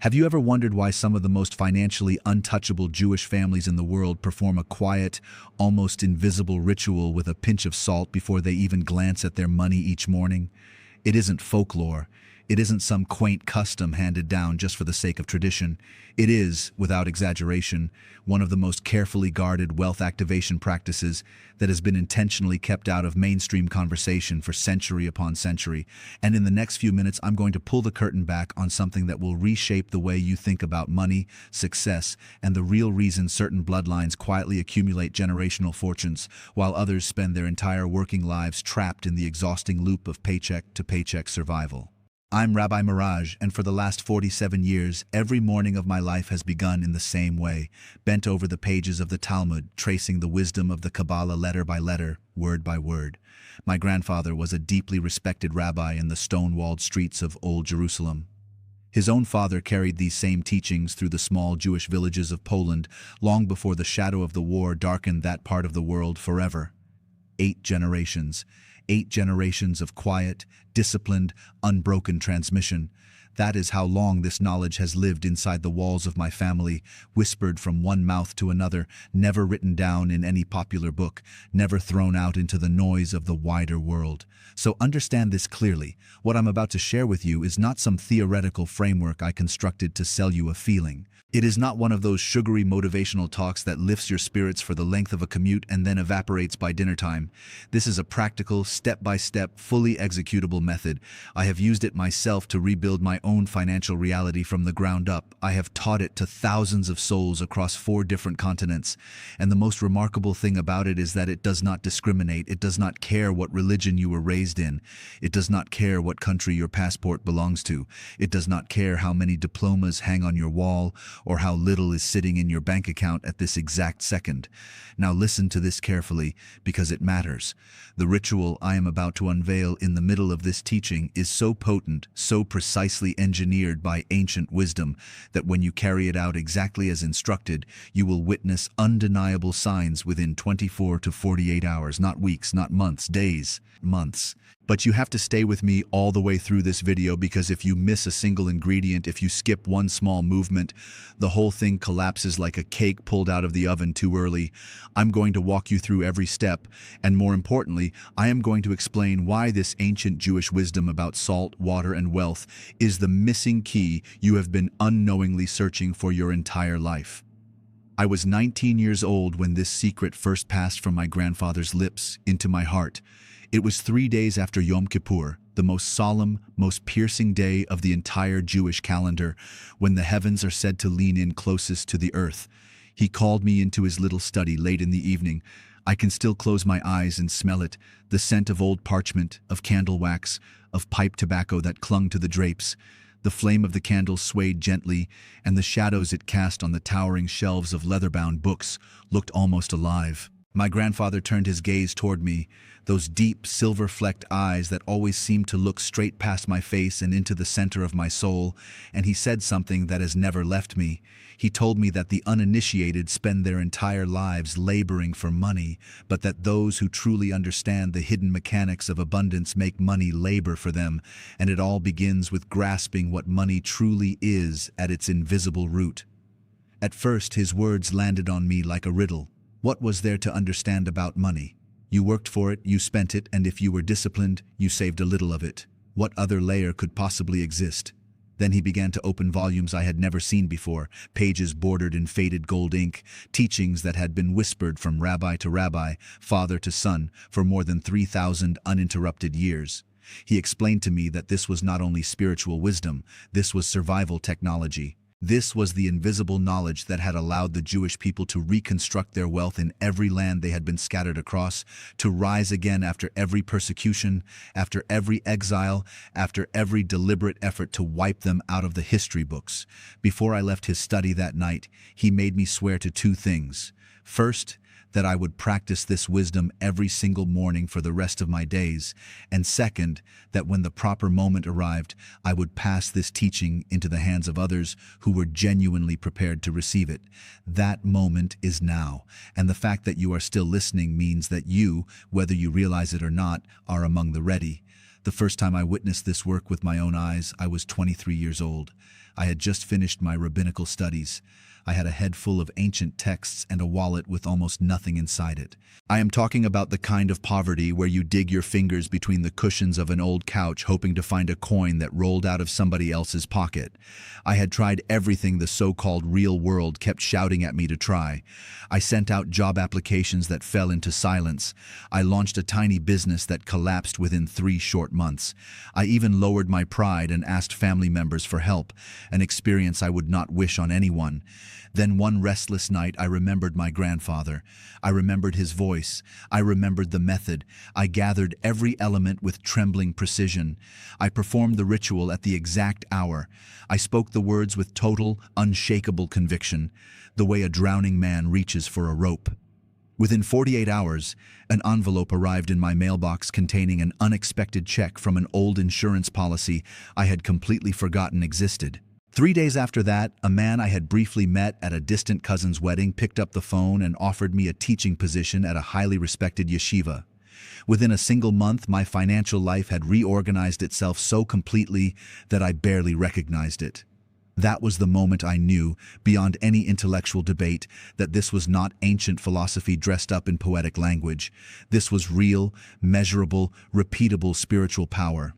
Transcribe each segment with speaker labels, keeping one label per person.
Speaker 1: Have you ever wondered why some of the most financially untouchable Jewish families in the world perform a quiet, almost invisible ritual with a pinch of salt before they even glance at their money each morning? It isn't folklore. It isn't some quaint custom handed down just for the sake of tradition. It is, without exaggeration, one of the most carefully guarded wealth activation practices that has been intentionally kept out of mainstream conversation for century upon century. And in the next few minutes, I'm going to pull the curtain back on something that will reshape the way you think about money, success, and the real reason certain bloodlines quietly accumulate generational fortunes, while others spend their entire working lives trapped in the exhausting loop of paycheck-to-paycheck survival. I'm Rabbi Mirage, and for the last 47 years, every morning of my life has begun in the same way, bent over the pages of the Talmud, tracing the wisdom of the Kabbalah letter by letter, word by word. My grandfather was a deeply respected rabbi in the stone-walled streets of Old Jerusalem. His own father carried these same teachings through the small Jewish villages of Poland long before the shadow of the war darkened that part of the world forever. 8 generations. 8 generations of quiet, disciplined, unbroken transmission. That is how long this knowledge has lived inside the walls of my family, whispered from one mouth to another, never written down in any popular book, never thrown out into the noise of the wider world. So understand this clearly. What I'm about to share with you is not some theoretical framework I constructed to sell you a feeling. It is not one of those sugary motivational talks that lifts your spirits for the length of a commute and then evaporates by dinner time. This is a practical, step-by-step, fully executable method. I have used it myself to rebuild my own financial reality from the ground up. I have taught it to thousands of souls across 4 different continents. And the most remarkable thing about it is that it does not discriminate. It does not care what religion you were raised in. It does not care what country your passport belongs to. It does not care how many diplomas hang on your wall or how little is sitting in your bank account at this exact second. Now listen to this carefully, because it matters. The ritual I am about to unveil in the middle of this teaching is so potent, so precisely engineered by ancient wisdom, that when you carry it out exactly as instructed, you will witness undeniable signs within 24 to 48 hours, not weeks, not months, days, months. But you have to stay with me all the way through this video, because if you miss a single ingredient, if you skip one small movement, the whole thing collapses like a cake pulled out of the oven too early. I'm going to walk you through every step, and more importantly, I am going to explain why this ancient Jewish wisdom about salt, water, and wealth is the missing key you have been unknowingly searching for your entire life. I was 19 years old when this secret first passed from my grandfather's lips into my heart. It was 3 days after Yom Kippur, the most solemn, most piercing day of the entire Jewish calendar, when the heavens are said to lean in closest to the earth. He called me into his little study late in the evening. I can still close my eyes and smell it, the scent of old parchment, of candle wax, of pipe tobacco that clung to the drapes. The flame of the candle swayed gently, and the shadows it cast on the towering shelves of leather-bound books looked almost alive. My grandfather turned his gaze toward me, those deep, silver-flecked eyes that always seemed to look straight past my face and into the center of my soul, and he said something that has never left me. He told me that the uninitiated spend their entire lives laboring for money, but that those who truly understand the hidden mechanics of abundance make money labor for them, and it all begins with grasping what money truly is at its invisible root. At first, his words landed on me like a riddle. What was there to understand about money? You worked for it, you spent it, and if you were disciplined, you saved a little of it. What other layer could possibly exist? Then he began to open volumes I had never seen before, pages bordered in faded gold ink, teachings that had been whispered from rabbi to rabbi, father to son, for more than 3,000 uninterrupted years. He explained to me that this was not only spiritual wisdom, this was survival technology. This was the invisible knowledge that had allowed the Jewish people to reconstruct their wealth in every land they had been scattered across, to rise again after every persecution, after every exile, after every deliberate effort to wipe them out of the history books. Before I left his study that night, he made me swear to 2 things. First, that I would practice this wisdom every single morning for the rest of my days, and second, that when the proper moment arrived, I would pass this teaching into the hands of others who were genuinely prepared to receive it. That moment is now, and the fact that you are still listening means that you, whether you realize it or not, are among the ready. The first time I witnessed this work with my own eyes, I was 23 years old. I had just finished my rabbinical studies. I had a head full of ancient texts and a wallet with almost nothing inside it. I am talking about the kind of poverty where you dig your fingers between the cushions of an old couch hoping to find a coin that rolled out of somebody else's pocket. I had tried everything the so-called real world kept shouting at me to try. I sent out job applications that fell into silence. I launched a tiny business that collapsed within 3 short months. I even lowered my pride and asked family members for help, an experience I would not wish on anyone. Then one restless night I remembered my grandfather. I remembered his voice. I remembered the method. I gathered every element with trembling precision. I performed the ritual at the exact hour. I spoke the words with total, unshakable conviction, the way a drowning man reaches for a rope. Within 48 hours, an envelope arrived in my mailbox containing an unexpected check from an old insurance policy I had completely forgotten existed. 3 days after that, a man I had briefly met at a distant cousin's wedding picked up the phone and offered me a teaching position at a highly respected yeshiva. Within a single month, my financial life had reorganized itself so completely that I barely recognized it. That was the moment I knew, beyond any intellectual debate, that this was not ancient philosophy dressed up in poetic language. This was real, measurable, repeatable spiritual power.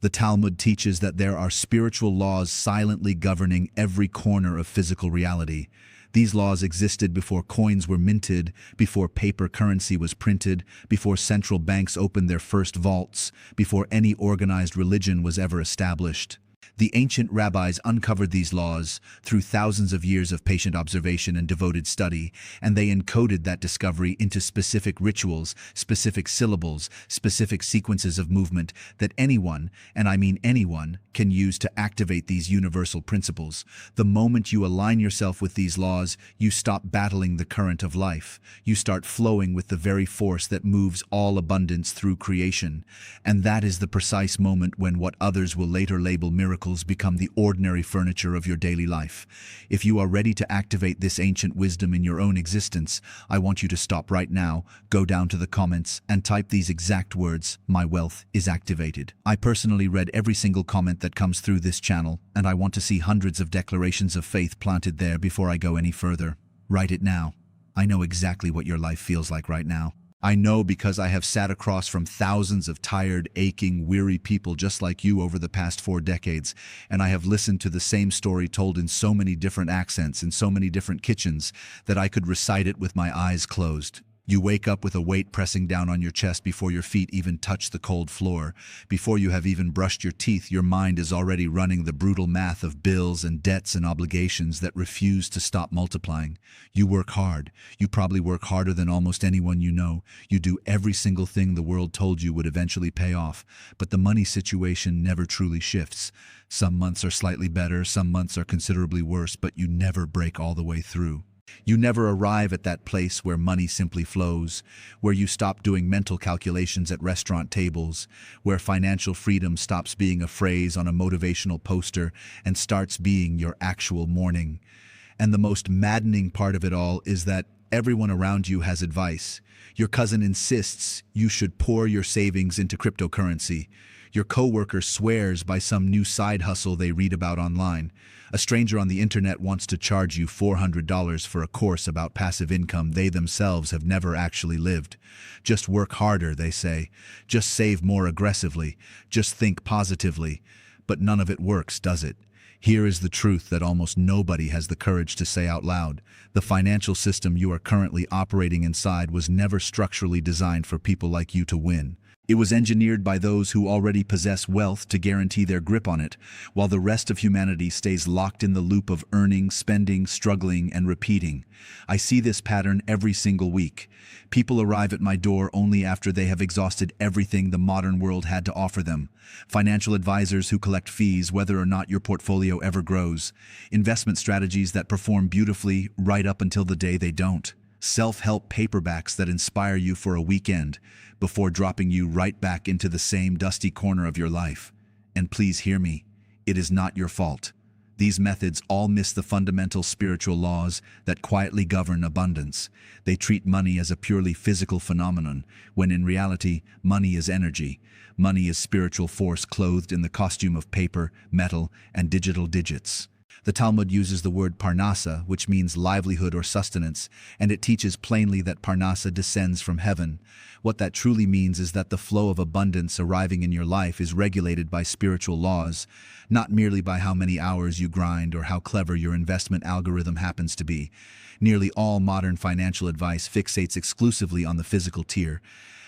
Speaker 1: The Talmud teaches that there are spiritual laws silently governing every corner of physical reality. These laws existed before coins were minted, before paper currency was printed, before central banks opened their first vaults, before any organized religion was ever established. The ancient rabbis uncovered these laws through thousands of years of patient observation and devoted study, and they encoded that discovery into specific rituals, specific syllables, specific sequences of movement that anyone, and I mean anyone, can use to activate these universal principles. The moment you align yourself with these laws, you stop battling the current of life. You start flowing with the very force that moves all abundance through creation. And that is the precise moment when what others will later label miracles become the ordinary furniture of your daily life. If you are ready to activate this ancient wisdom in your own existence, I want you to stop right now, go down to the comments, and type these exact words: "My wealth is activated." I personally read every single comment that comes through this channel, and I want to see hundreds of declarations of faith planted there before I go any further. Write it now. I know exactly what your life feels like right now. I know because I have sat across from thousands of tired, aching, weary people just like you over the past 4 decades, and I have listened to the same story told in so many different accents, in so many different kitchens, that I could recite it with my eyes closed. You wake up with a weight pressing down on your chest before your feet even touch the cold floor. Before you have even brushed your teeth, your mind is already running the brutal math of bills and debts and obligations that refuse to stop multiplying. You work hard. You probably work harder than almost anyone you know. You do every single thing the world told you would eventually pay off. But the money situation never truly shifts. Some months are slightly better, some months are considerably worse, but you never break all the way through. You never arrive at that place where money simply flows, where you stop doing mental calculations at restaurant tables, where financial freedom stops being a phrase on a motivational poster and starts being your actual morning. And the most maddening part of it all is that everyone around you has advice. Your cousin insists you should pour your savings into cryptocurrency. Your coworker swears by some new side hustle they read about online. A stranger on the internet wants to charge you $400 for a course about passive income they themselves have never actually lived. Just work harder, they say. Just save more aggressively. Just think positively. But none of it works, does it? Here is the truth that almost nobody has the courage to say out loud. The financial system you are currently operating inside was never structurally designed for people like you to win. It was engineered by those who already possess wealth to guarantee their grip on it, while the rest of humanity stays locked in the loop of earning, spending, struggling, and repeating. I see this pattern every single week. People arrive at my door only after they have exhausted everything the modern world had to offer them. Financial advisors who collect fees whether or not your portfolio ever grows. Investment strategies that perform beautifully right up until the day they don't. Self-help paperbacks that inspire you for a weekend before dropping you right back into the same dusty corner of your life. And please hear me, it is not your fault. These methods all miss the fundamental spiritual laws that quietly govern abundance. They treat money as a purely physical phenomenon, when in reality, money is energy. Money is spiritual force clothed in the costume of paper, metal, and digital digits. The Talmud uses the word parnasa, which means livelihood or sustenance, and it teaches plainly that parnasa descends from heaven. What that truly means is that the flow of abundance arriving in your life is regulated by spiritual laws, not merely by how many hours you grind or how clever your investment algorithm happens to be. Nearly all modern financial advice fixates exclusively on the physical tier.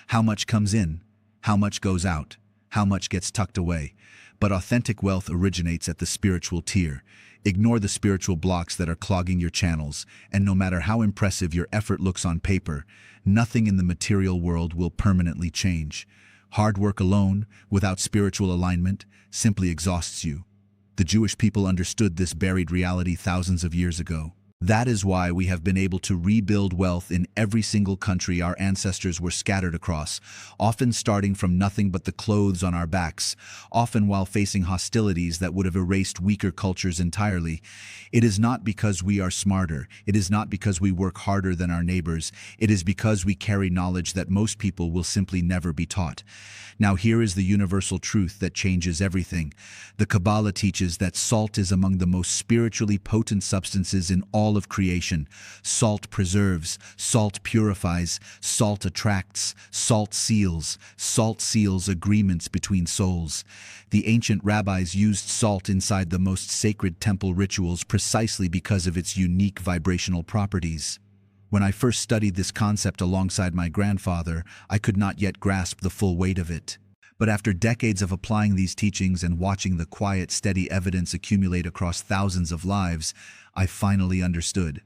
Speaker 1: How much comes in? How much goes out? How much gets tucked away? But authentic wealth originates at the spiritual tier. Ignore the spiritual blocks that are clogging your channels, and no matter how impressive your effort looks on paper, nothing in the material world will permanently change. Hard work alone, without spiritual alignment, simply exhausts you. The Jewish people understood this buried reality thousands of years ago. That is why we have been able to rebuild wealth in every single country our ancestors were scattered across, often starting from nothing but the clothes on our backs, often while facing hostilities that would have erased weaker cultures entirely. It is not because we are smarter, it is not because we work harder than our neighbors, it is because we carry knowledge that most people will simply never be taught. Now here is the universal truth that changes everything. The Kabbalah teaches that salt is among the most spiritually potent substances in all of creation. Salt preserves, salt purifies, salt attracts, salt seals agreements between souls. The ancient rabbis used salt inside the most sacred temple rituals precisely because of its unique vibrational properties. When I first studied this concept alongside my grandfather, I could not yet grasp the full weight of it. But after decades of applying these teachings and watching the quiet, steady evidence accumulate across thousands of lives, I finally understood.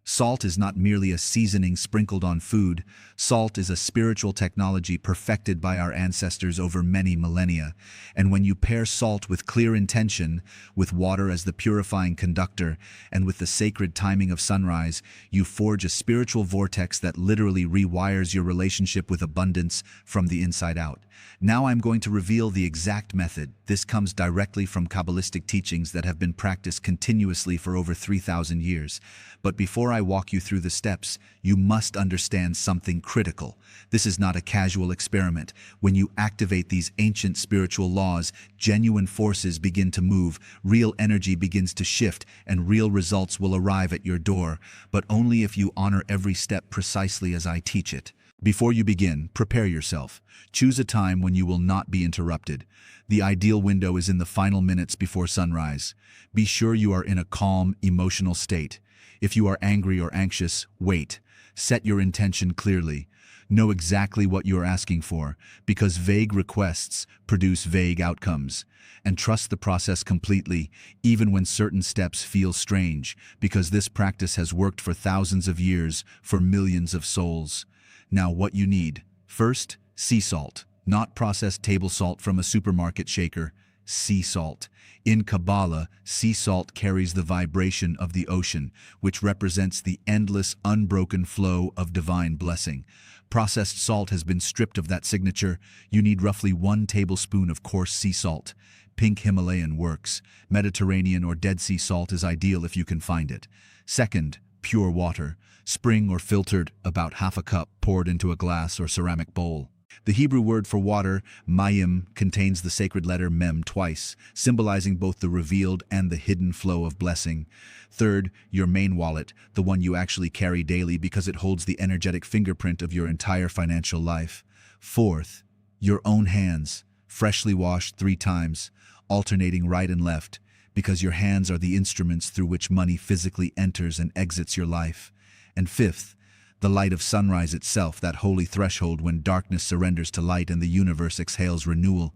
Speaker 1: Salt is not merely a seasoning sprinkled on food. Salt is a spiritual technology perfected by our ancestors over many millennia. And when you pair salt with clear intention, with water as the purifying conductor, and with the sacred timing of sunrise, you forge a spiritual vortex that literally rewires your relationship with abundance from the inside out. Now I'm going to reveal the exact method. This comes directly from Kabbalistic teachings that have been practiced continuously for over 3,000 years. But before I walk you through the steps, you must understand something critical. This is not a casual experiment. When you activate these ancient spiritual laws, genuine forces begin to move, real energy begins to shift, and real results will arrive at your door, but only if you honor every step precisely as I teach it. Before you begin, prepare yourself. Choose a time when you will not be interrupted. The ideal window is in the final minutes before sunrise. Be sure you are in a calm, emotional state. If you are angry or anxious, wait. Set your intention clearly. Know exactly what you are asking for, because vague requests produce vague outcomes. And trust the process completely, even when certain steps feel strange, because this practice has worked for thousands of years, for millions of souls. Now what you need. First, sea salt. Not processed table salt from a supermarket shaker. Sea salt. In Kabbalah, sea salt carries the vibration of the ocean, which represents the endless, unbroken flow of divine blessing. Processed salt has been stripped of that signature. You need roughly 1 tablespoon of coarse sea salt. Pink Himalayan works. Mediterranean or Dead Sea salt is ideal if you can find it. Second, pure water. Spring or filtered, about half a cup poured into a glass or ceramic bowl. The Hebrew word for water, mayim, contains the sacred letter mem twice, symbolizing both the revealed and the hidden flow of blessing. Third, your main wallet, the one you actually carry daily because it holds the energetic fingerprint of your entire financial life. Fourth, your own hands, freshly washed 3 times, alternating right and left, because your hands are the instruments through which money physically enters and exits your life. And fifth, the light of sunrise itself, that holy threshold when darkness surrenders to light and the universe exhales renewal.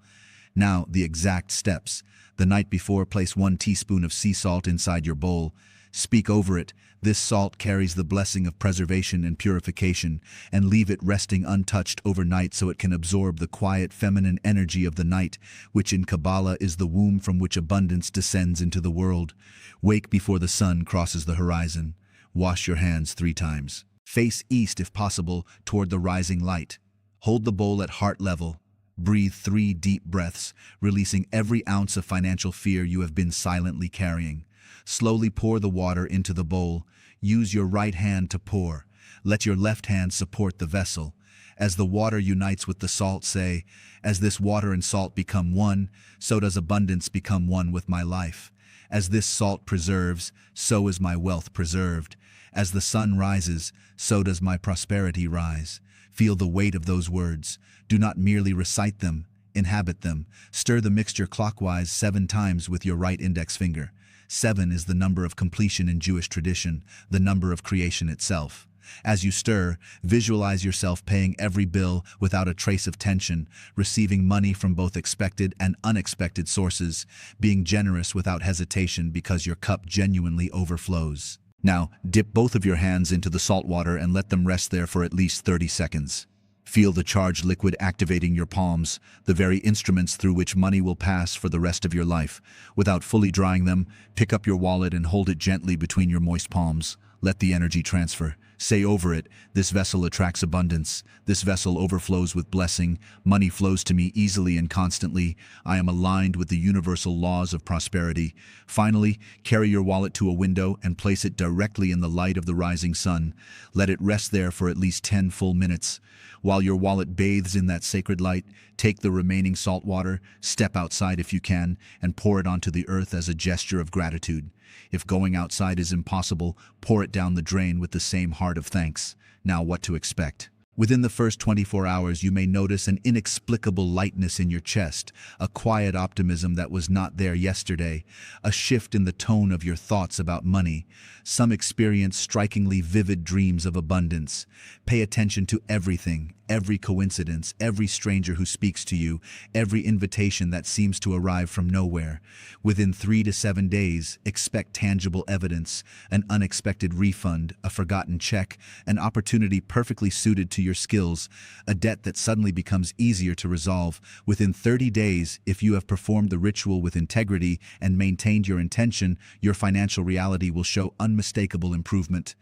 Speaker 1: Now, the exact steps. The night before, place 1 teaspoon of sea salt inside your bowl. Speak over it. This salt carries the blessing of preservation and purification, and leave it resting untouched overnight so it can absorb the quiet feminine energy of the night, which in Kabbalah is the womb from which abundance descends into the world. Wake before the sun crosses the horizon. Wash your hands 3 times. Face east if possible, toward the rising light. Hold the bowl at heart level. Breathe 3 deep breaths, releasing every ounce of financial fear you have been silently carrying. Slowly pour the water into the bowl. Use your right hand to pour. Let your left hand support the vessel. As the water unites with the salt, say, as this water and salt become one, so does abundance become one with my life. As this salt preserves, so is my wealth preserved. As the sun rises, so does my prosperity rise. Feel the weight of those words. Do not merely recite them, inhabit them. Stir the mixture clockwise 7 times with your right index finger. 7 is the number of completion in Jewish tradition, the number of creation itself. As you stir, visualize yourself paying every bill without a trace of tension, receiving money from both expected and unexpected sources, being generous without hesitation because your cup genuinely overflows. Now, dip both of your hands into the salt water and let them rest there for at least 30 seconds. Feel the charged liquid activating your palms, the very instruments through which money will pass for the rest of your life. Without fully drying them, pick up your wallet and hold it gently between your moist palms. Let the energy transfer. Say over it, this vessel attracts abundance. This vessel overflows with blessing. Money flows to me easily and constantly. I am aligned with the universal laws of prosperity. Finally, carry your wallet to a window and place it directly in the light of the rising sun. Let it rest there for at least 10 full minutes. While your wallet bathes in that sacred light, take the remaining salt water, step outside if you can, and pour it onto the earth as a gesture of gratitude. If going outside is impossible, pour it down the drain with the same heart of thanks. Now, what to expect? Within the first 24 hours, you may notice an inexplicable lightness in your chest, a quiet optimism that was not there yesterday, a shift in the tone of your thoughts about money. Some experience strikingly vivid dreams of abundance. Pay attention to everything, every coincidence, every stranger who speaks to you, every invitation that seems to arrive from nowhere. Within 3 to 7 days, expect tangible evidence, an unexpected refund, a forgotten check, an opportunity perfectly suited to your skills, a debt that suddenly becomes easier to resolve. Within 30 days, if you have performed the ritual with integrity and maintained your intention, your financial reality will show unmistakable improvement.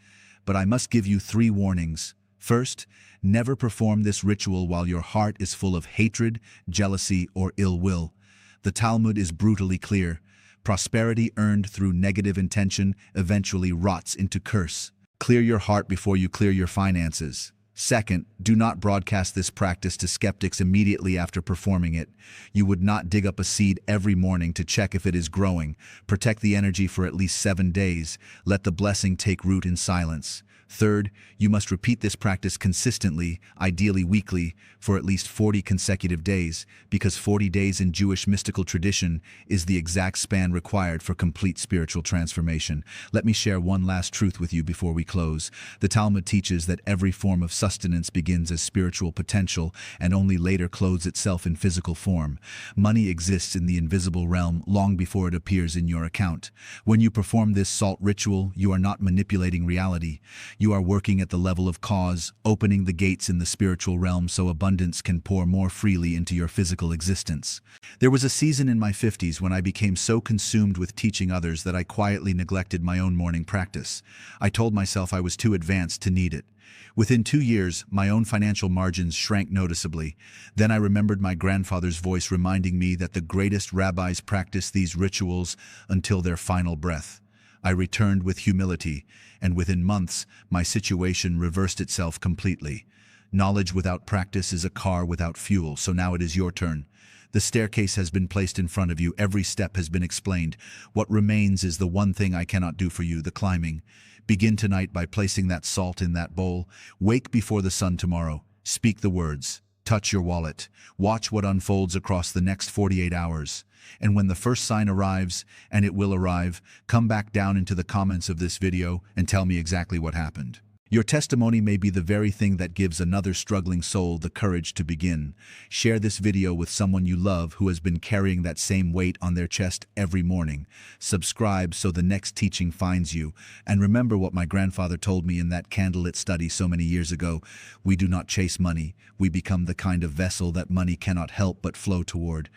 Speaker 1: But I must give you 3 warnings. First, never perform this ritual while your heart is full of hatred, jealousy, or ill will. The Talmud is brutally clear. Prosperity earned through negative intention eventually rots into curse. Clear your heart before you clear your finances. Second, do not broadcast this practice to skeptics immediately after performing it. You would not dig up a seed every morning to check if it is growing. Protect the energy for at least 7 days. Let the blessing take root in silence. Third, you must repeat this practice consistently, ideally weekly, for at least 40 consecutive days, because 40 days in Jewish mystical tradition is the exact span required for complete spiritual transformation. Let me share one last truth with you before we close. The Talmud teaches that every form of sustenance begins as spiritual potential and only later clothes itself in physical form. Money exists in the invisible realm long before it appears in your account. When you perform this salt ritual, you are not manipulating reality. You are working at the level of cause, opening the gates in the spiritual realm so abundance can pour more freely into your physical existence. There was a season in my 50s when I became so consumed with teaching others that I quietly neglected my own morning practice. I told myself I was too advanced to need it. Within 2 years, my own financial margins shrank noticeably. Then I remembered my grandfather's voice reminding me that the greatest rabbis practice these rituals until their final breath. I returned with humility, and within months, my situation reversed itself completely. Knowledge without practice is a car without fuel, so now it is your turn. The staircase has been placed in front of you, every step has been explained. What remains is the one thing I cannot do for you, the climbing. Begin tonight by placing that salt in that bowl. Wake before the sun tomorrow. Speak the words. Touch your wallet. Watch what unfolds across the next 48 hours. And when the first sign arrives, and it will arrive, come back down into the comments of this video and tell me exactly what happened. Your testimony may be the very thing that gives another struggling soul the courage to begin. Share this video with someone you love who has been carrying that same weight on their chest every morning. Subscribe so the next teaching finds you. And remember what my grandfather told me in that candlelit study so many years ago. We do not chase money. We become the kind of vessel that money cannot help but flow toward.